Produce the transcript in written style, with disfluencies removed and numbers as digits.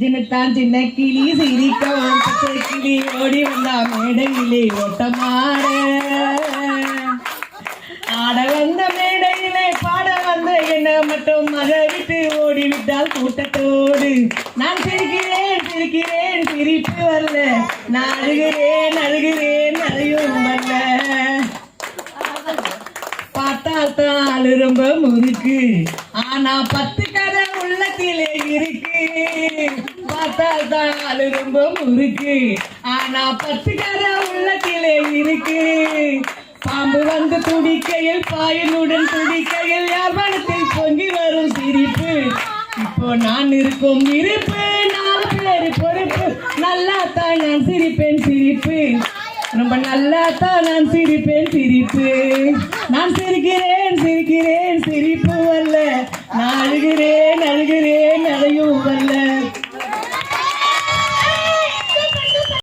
சின்னத்தான் சின்ன கிளி சிரிக்க பச்சை கிளி ஓடி வந்தா மேடையிலே ஓட்டமாட ஆட வந்த மேடையிலே பாட வந்த என்ன மட்டும் மழை விட்டு ஓடிவிட்டால் கூட்டத்தோடு நான் சிரிக்கிறேன் சிரிக்கிறேன் சிரிப்பு வரல நான் அழுகிறேன் அழுகிறேன் அழையும் வரல பார்த்தால்தான் ஆளு ரொம்ப முறுக்கு ஆனா 10 கதை உள்ளத்திலே இருக்கு பார்த்தால்தான் ஆளு ரொம்ப முறுக்கு ஆனா 10 கதை உள்ளத்திலே இருக்கு பாம்பு வந்து துடிக்கையில் பாயனுடன் துடிக்கையில் யார் மனத்தில் பொங்கி வரும் சிரிப்பு இப்போ நான் இருக்கும் இருப்பு 4 பேரு பொறுப்பு நல்லா தான் நான் சிரிப்பேன் சிரிப்பு ரொம்ப நல்லா தான் நான் சிரிப்பேன் சிரிப்பு நான் சிரிக்கிறேன் சிரிக்கிறேன் சிரிப்பு வரல நான் அழுகிறேன் அழுகிறேன் அழையும் வரல